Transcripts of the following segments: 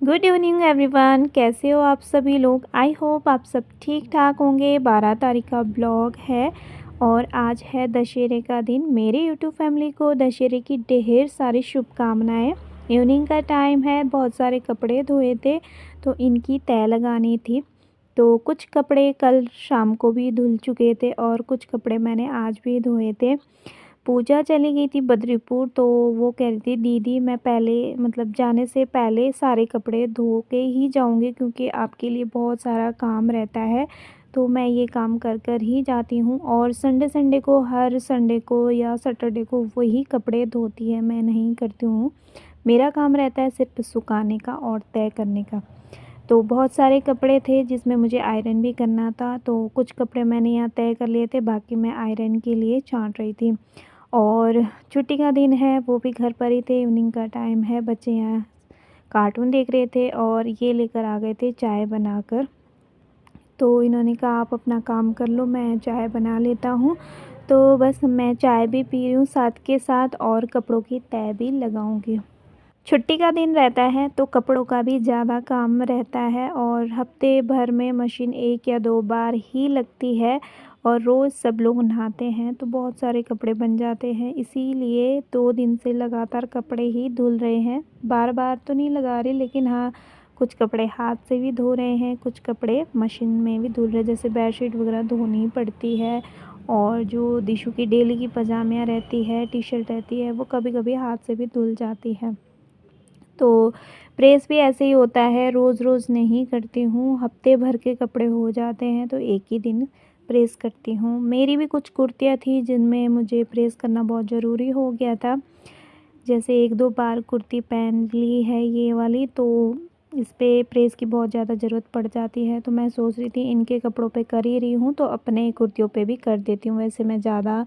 Good evening everyone, कैसे हो आप सभी लोग। आई होप आप सब ठीक ठाक होंगे। 12 तारीख का ब्लॉग है और आज है दशहरे का दिन। मेरे यूट्यूब फैमिली को दशहरे की ढेर सारी शुभकामनाएं। इवनिंग का टाइम है, बहुत सारे कपड़े धोए थे तो इनकी तय लगानी थी। तो कुछ कपड़े कल शाम को भी धुल चुके थे और कुछ कपड़े मैंने आज भी धोए थे। पूजा चली गई थी बद्रीपुर, तो वो कह रही थी दीदी मैं पहले मतलब जाने से पहले सारे कपड़े धो के ही जाऊंगी क्योंकि आपके लिए बहुत सारा काम रहता है। तो मैं ये काम कर कर ही जाती हूँ और संडे संडे को हर संडे को या सैटरडे को वही कपड़े धोती है, मैं नहीं करती हूँ। मेरा काम रहता है सिर्फ सुखाने का और तय करने का। तो बहुत सारे कपड़े थे जिसमें मुझे आयरन भी करना था, तो कुछ कपड़े मैंने यहाँ तय कर लिए थे, बाकी मैं आयरन के लिए छांट रही थी। और छुट्टी का दिन है, वो भी घर पर ही थे। इवनिंग का टाइम है, बच्चे यहाँ कार्टून देख रहे थे और ये लेकर आ गए थे चाय बनाकर। तो इन्होंने कहा आप अपना काम कर लो, मैं चाय बना लेता हूँ। तो बस मैं चाय भी पी रही हूँ साथ के साथ और कपड़ों की तय भी लगाऊंगी। छुट्टी का दिन रहता है तो कपड़ों का भी ज़्यादा काम रहता है और हफ्ते भर में मशीन 1 या 2 बार ही लगती है और रोज़ सब लोग नहाते हैं तो बहुत सारे कपड़े बन जाते हैं। इसीलिए 2 दिन से लगातार कपड़े ही धुल रहे हैं। बार बार तो नहीं लगा रही, लेकिन हाँ कुछ कपड़े हाथ से भी धो रहे हैं, कुछ कपड़े मशीन में भी धुल रहे हैं। जैसे बेडशीट वगैरह धोनी पड़ती है और जो दिशु की डेली की पजामियाँ रहती है, टी शर्ट रहती है, वो कभी कभी हाथ से भी धुल जाती है। तो प्रेस भी ऐसे ही होता है, रोज़ रोज़ नहीं करती हूँ। हफ्ते भर के कपड़े हो जाते हैं तो एक ही दिन प्रेस करती हूँ। मेरी भी कुछ कुर्तियाँ थी जिनमें मुझे प्रेस करना बहुत ज़रूरी हो गया था। जैसे 1-2 बार कुर्ती पहन ली है ये वाली, तो इस पे प्रेस की बहुत ज़्यादा ज़रूरत पड़ जाती है। तो मैं सोच रही थी इनके कपड़ों पे कर ही रही हूँ तो अपने कुर्तियों पे भी कर देती हूँ। वैसे मैं ज़्यादा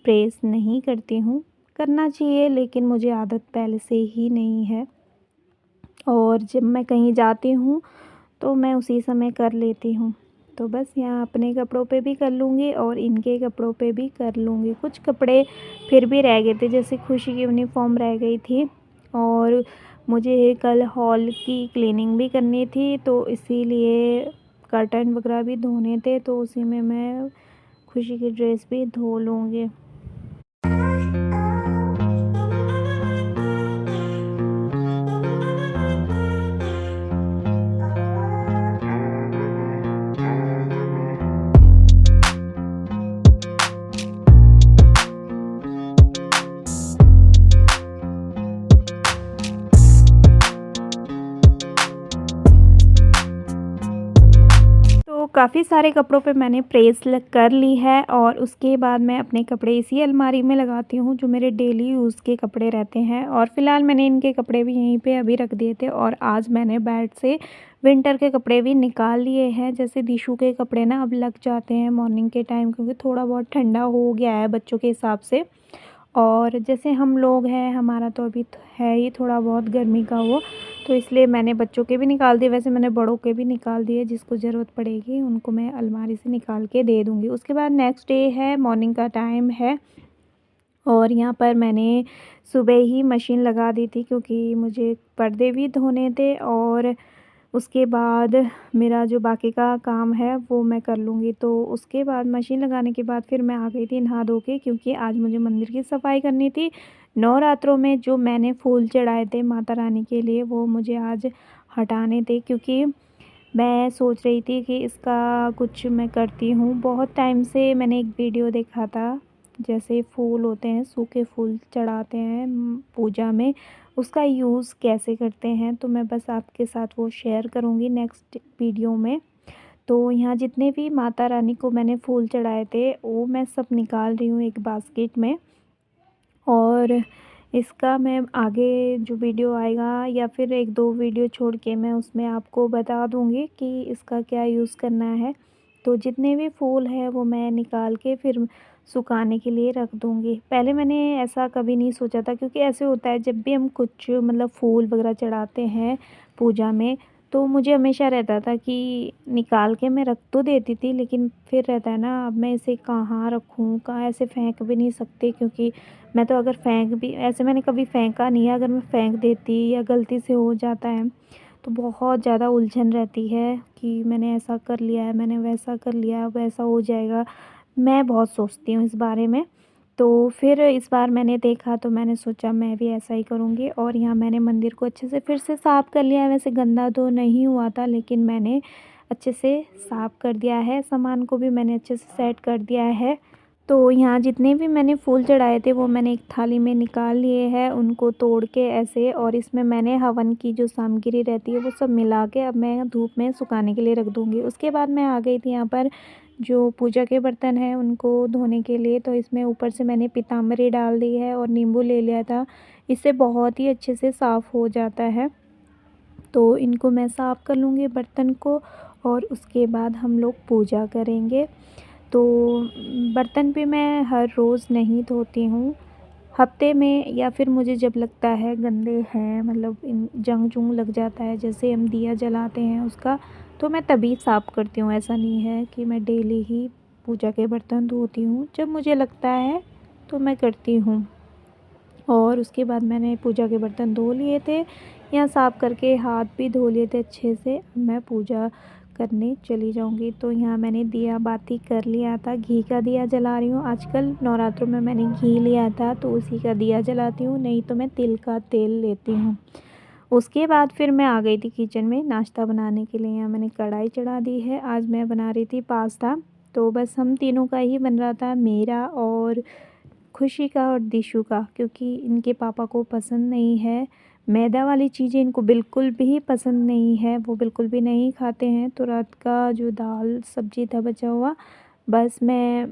प्रेस नहीं करती हूँ, करना चाहिए लेकिन मुझे आदत पहले से ही नहीं है। और जब मैं कहीं जाती हूँ तो मैं उसी समय कर लेती हूँ। तो बस यहाँ अपने कपड़ों पे भी कर लूँगी और इनके कपड़ों पे भी कर लूँगी। कुछ कपड़े फिर भी रह गए थे, जैसे खुशी की यूनिफ़ॉर्म रह गई थी और मुझे कल हॉल की क्लीनिंग भी करनी थी, तो इसीलिए कर्टन वगैरह भी धोने थे, तो उसी में मैं खुशी की ड्रेस भी धो लूँगी। तो काफ़ी सारे कपड़ों पे मैंने प्रेस कर ली है और उसके बाद मैं अपने कपड़े इसी अलमारी में लगाती हूँ जो मेरे डेली यूज़ के कपड़े रहते हैं। और फ़िलहाल मैंने इनके कपड़े भी यहीं पे अभी रख दिए थे और आज मैंने बेड से विंटर के कपड़े भी निकाल लिए हैं। जैसे दिशु के कपड़े ना अब लग जाते हैं मॉर्निंग के टाइम, क्योंकि थोड़ा बहुत ठंडा हो गया है बच्चों के हिसाब से। और जैसे हम लोग हैं, हमारा तो अभी है ही थोड़ा बहुत गर्मी का वो, तो इसलिए मैंने बच्चों के भी निकाल दिए। वैसे मैंने बड़ों के भी निकाल दिए, जिसको ज़रूरत पड़ेगी उनको मैं अलमारी से निकाल के दे दूँगी। उसके बाद नेक्स्ट डे है, मॉर्निंग का टाइम है और यहाँ पर मैंने सुबह ही मशीन लगा दी थी क्योंकि मुझे पर्दे भी धोने थे और उसके बाद मेरा जो बाकी का काम है वो मैं कर लूँगी। तो उसके बाद मशीन लगाने के बाद फिर मैं आ गई थी नहा धो के, क्योंकि आज मुझे मंदिर की सफाई करनी थी। नवरात्रों में जो मैंने फूल चढ़ाए थे माता रानी के लिए वो मुझे आज हटाने थे, क्योंकि मैं सोच रही थी कि इसका कुछ मैं करती हूँ। बहुत टाइम से मैंने एक वीडियो देखा था, जैसे फूल होते हैं, सूखे फूल चढ़ाते हैं पूजा में, उसका यूज़ कैसे करते हैं, तो मैं बस आपके साथ वो शेयर करूँगी नेक्स्ट वीडियो में। तो यहाँ जितने भी माता रानी को मैंने फूल चढ़ाए थे वो मैं सब निकाल रही हूँ एक बास्केट में। और इसका मैं आगे जो वीडियो आएगा या फिर 1-2 वीडियो छोड़ के मैं उसमें आपको बता दूँगी कि इसका क्या यूज़ करना है। तो जितने भी फूल हैं वो मैं निकाल के फिर सुखाने के लिए रख दूँगी। पहले मैंने ऐसा कभी नहीं सोचा था, क्योंकि ऐसे होता है जब भी हम कुछ मतलब फूल वगैरह चढ़ाते हैं पूजा में, तो मुझे हमेशा रहता था कि निकाल के मैं रख तो देती थी, लेकिन फिर रहता है ना अब मैं इसे कहाँ रखूँ, कहाँ, ऐसे फेंक भी नहीं सकती, क्योंकि मैं तो अगर फेंक भी, ऐसे मैंने कभी फेंका नहीं है, अगर मैं फेंक देती या गलती से हो जाता है तो बहुत ज़्यादा उलझन रहती है कि मैंने ऐसा कर लिया है, मैंने वैसा कर लिया, अब ऐसा हो जाएगा। मैं बहुत सोचती हूँ इस बारे में। तो फिर इस बार मैंने देखा तो मैंने सोचा मैं भी ऐसा ही करूँगी, और यहाँ मैंने मंदिर को अच्छे से फिर से साफ़ कर लिया है। वैसे गंदा तो नहीं हुआ था, लेकिन मैंने अच्छे से साफ़ कर दिया है, सामान को भी मैंने अच्छे से सेट कर दिया है। तो यहाँ जितने भी मैंने फूल चढ़ाए थे वो मैंने एक थाली में निकाल लिए हैं, उनको तोड़ के ऐसे, और इसमें मैंने हवन की जो सामग्री रहती है वो सब मिला के अब मैं धूप में सुखाने के लिए रख दूँगी। उसके बाद मैं आ गई थी यहाँ पर जो पूजा के बर्तन हैं उनको धोने के लिए। तो इसमें ऊपर से मैंने पीताम्बरी डाल दी है और नींबू ले लिया था, इससे बहुत ही अच्छे से साफ़ हो जाता है। तो इनको मैं साफ़ कर लूँगी बर्तन को, और उसके बाद हम लोग पूजा करेंगे। तो बर्तन भी मैं हर रोज़ नहीं धोती हूँ, हफ्ते में, या फिर मुझे जब लगता है गंदे हैं, मतलब इन जंग-जुंग लग जाता है, जैसे हम दिया जलाते हैं उसका, तो मैं तभी साफ़ करती हूँ। ऐसा नहीं है कि मैं डेली ही पूजा के बर्तन धोती हूँ, जब मुझे लगता है तो मैं करती हूँ। और उसके बाद मैंने पूजा के बर्तन धो लिए थे, यहाँ साफ़ करके हाथ भी धो लिए थे अच्छे से। अब मैं पूजा करने चली जाऊँगी। तो यहाँ मैंने दिया बाती कर लिया था, घी का दिया जला रही हूँ। आजकल नवरात्रों में मैंने घी लिया था तो उसी का दिया जलाती हूँ, नहीं तो मैं तिल का तेल लेती हूँ। उसके बाद फिर मैं आ गई थी किचन में नाश्ता बनाने के लिए। यहाँ मैंने कढ़ाई चढ़ा दी है, आज मैं बना रही थी पास्ता। तो बस हम तीनों का ही बन रहा था, मेरा और खुशी का और दिशु का, क्योंकि इनके पापा को पसंद नहीं है मैदा वाली चीज़ें, इनको बिल्कुल भी पसंद नहीं है, वो बिल्कुल भी नहीं खाते हैं। तो रात का जो दाल सब्जी था बचा हुआ, बस मैं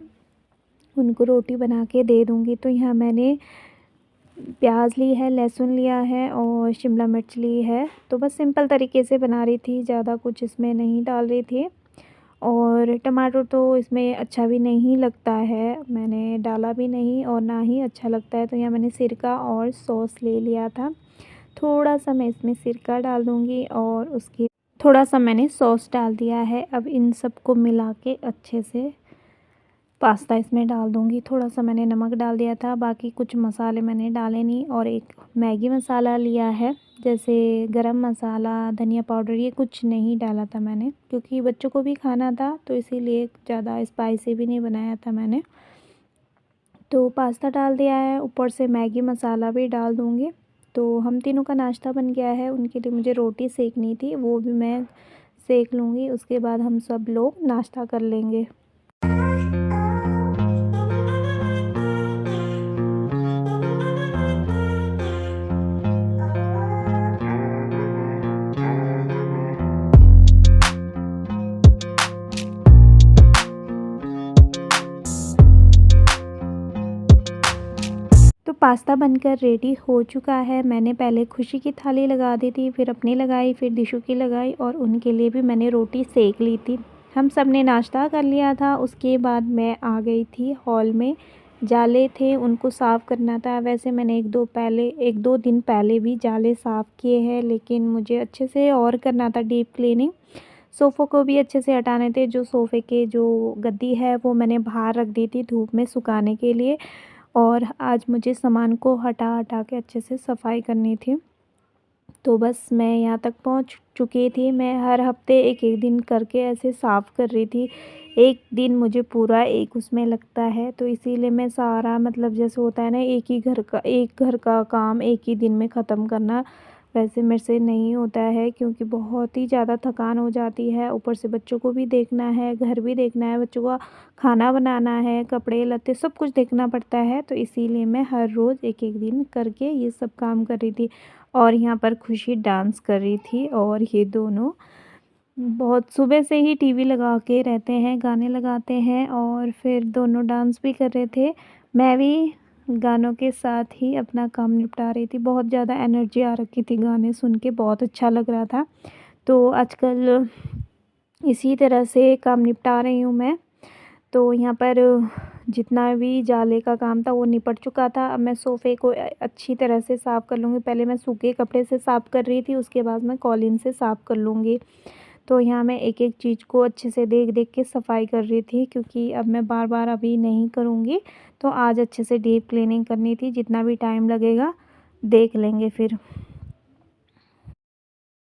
उनको रोटी बना के दे दूँगी। तो यहाँ मैंने प्याज ली है, लहसुन लिया है और शिमला मिर्च ली है। तो बस सिंपल तरीके से बना रही थी, ज़्यादा कुछ इसमें नहीं डाल रही थी। और टमाटर तो इसमें अच्छा भी नहीं लगता है, मैंने डाला भी नहीं और ना ही अच्छा लगता है। तो यहाँ मैंने सिरका और सॉस ले लिया था, थोड़ा-सा मैं इसमें सिरका डाल दूँगी और उसके थोड़ा-सा मैंने सॉस डाल दिया है। अब इन सबको मिला के अच्छे से पास्ता इसमें डाल दूँगी। थोड़ा-सा मैंने नमक डाल दिया था, बाकी कुछ मसाले मैंने डाले नहीं। और एक मैगी मसाला लिया है, जैसे गरम मसाला, धनिया पाउडर, ये कुछ नहीं डाला था मैंने, क्योंकि बच्चों को भी खाना था तो इसीलिए ज़्यादा स्पाइसी भी नहीं बनाया था मैंने। तो पास्ता डाल दिया है, ऊपर से मैगी मसाला भी डाल दूँगी। तो हम तीनों का नाश्ता बन गया है, उनके लिए मुझे रोटी सेकनी थी, वो भी मैं सेक लूँगी। उसके बाद हम सब लोग नाश्ता कर लेंगे। तो पास्ता बनकर रेडी हो चुका है। मैंने पहले खुशी की थाली लगा दी थी, फिर अपनी लगाई, फिर दिशु की लगाई, और उनके लिए भी मैंने रोटी सेक ली थी। हम सब ने नाश्ता कर लिया था। उसके बाद मैं आ गई थी हॉल में, जाले थे उनको साफ़ करना था। वैसे मैंने 1-2 दिन पहले भी जाले साफ़ किए हैं, लेकिन मुझे अच्छे से और करना था डीप क्लीनिंग। सोफ़ों को भी अच्छे से हटाने थे। जो सोफ़े के जो गद्दी है वो मैंने बाहर रख दी थी धूप में सुखाने के लिए, और आज मुझे सामान को हटा-हटा के अच्छे से सफाई करनी थी। तो बस मैं यहाँ तक पहुँच चुकी थी। मैं हर हफ़्ते एक-एक दिन करके ऐसे साफ़ कर रही थी। एक दिन मुझे पूरा एक उसमें लगता है, तो इसीलिए मैं सारा, मतलब जैसे होता है ना, एक घर का काम एक ही दिन में ख़त्म करना, वैसे मेरे से नहीं होता है, क्योंकि बहुत ही ज़्यादा थकान हो जाती है। ऊपर से बच्चों को भी देखना है, घर भी देखना है, बच्चों का खाना बनाना है, कपड़े लत्ते सब कुछ देखना पड़ता है। तो इसीलिए मैं हर रोज़ एक-एक दिन करके ये सब काम कर रही थी। और यहाँ पर खुशी डांस कर रही थी, और ये दोनों बहुत सुबह से ही टीवी लगा के रहते हैं, गाने लगाते हैं, और फिर दोनों डांस भी कर रहे थे। मैं भी गानों के साथ ही अपना काम निपटा रही थी। बहुत ज़्यादा एनर्जी आ रखी थी, गाने सुन के बहुत अच्छा लग रहा था। तो आजकल इसी तरह से काम निपटा रही हूँ मैं। तो यहाँ पर जितना भी जाले का काम था वो निपट चुका था। अब मैं सोफ़े को अच्छी तरह से साफ़ कर लूँगी। पहले मैं सूखे कपड़े से साफ़ कर रही थी, उसके बाद मैं कॉलीन से साफ़ कर लूँगी। तो यहाँ मैं एक-एक चीज़ को अच्छे से देख-देख के सफाई कर रही थी, क्योंकि अब मैं बार-बार अभी नहीं करूँगी। तो आज अच्छे से डीप क्लीनिंग करनी थी, जितना भी टाइम लगेगा देख लेंगे फिर।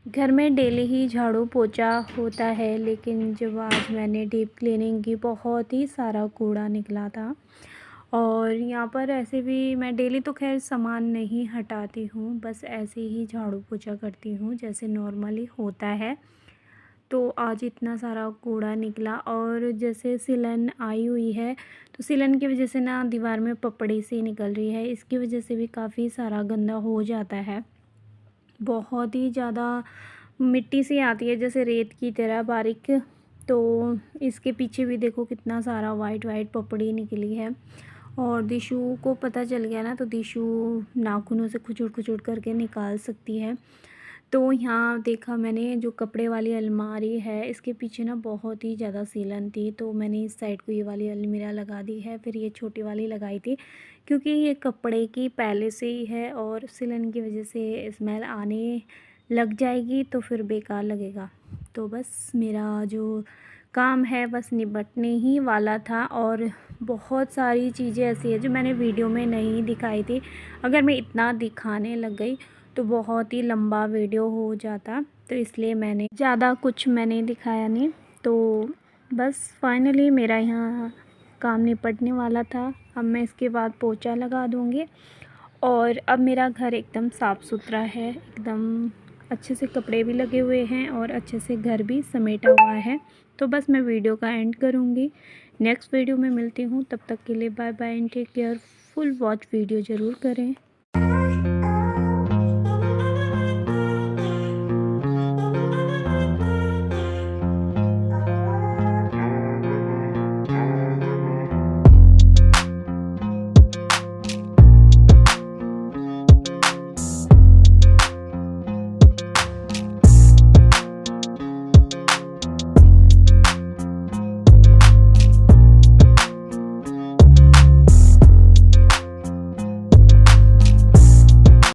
घर में डेली ही झाड़ू पोछा होता है, लेकिन जब आज मैंने डीप क्लीनिंग की बहुत ही सारा कूड़ा निकला था। और यहाँ पर ऐसे भी मैं डेली तो खैर सामान नहीं हटाती हूँ, बस ऐसे ही झाड़ू पोछा करती हूँ जैसे नॉर्मली होता है। तो आज इतना सारा कूड़ा निकला, और जैसे सिलन आई हुई है तो सिलन की वजह से ना दीवार में पपड़ी सी निकल रही है, इसकी वजह से भी काफ़ी सारा गंदा हो जाता है। बहुत ही ज़्यादा मिट्टी सी आती है जैसे रेत की तरह बारीक। तो इसके पीछे भी देखो कितना सारा वाइट वाइट पपड़ी निकली है। और दिशु को पता चल गया ना, तो दिशु नाखूनों से खुचुर खुचुर करके निकाल सकती है। तो यहाँ देखा मैंने, जो कपड़े वाली अलमारी है इसके पीछे ना बहुत ही ज़्यादा सीलन थी, तो मैंने इस साइड को ये वाली अलमीरा लगा दी है, फिर ये छोटी वाली लगाई थी क्योंकि ये कपड़े की पहले से ही है और सीलन की वजह से स्मेल आने लग जाएगी तो फिर बेकार लगेगा। तो बस मेरा जो काम है बस निपटने ही वाला था, और बहुत सारी चीज़ें ऐसी है जो मैंने वीडियो में नहीं दिखाई थी। अगर मैं इतना दिखाने लग गई तो बहुत ही लंबा वीडियो हो जाता, तो इसलिए मैंने ज़्यादा कुछ मैंने दिखाया नहीं। तो बस फाइनली मेरा यहाँ काम निपटने वाला था। अब मैं इसके बाद पोछा लगा दूँगी, और अब मेरा घर एकदम साफ़ सुथरा है, एकदम अच्छे से कपड़े भी लगे हुए हैं और अच्छे से घर भी समेटा हुआ है। तो बस मैं वीडियो का एंड करूँगी, नेक्स्ट वीडियो में मिलती हूँ। तब तक के लिए bye bye and take care. Full watch video ज़रूर करें।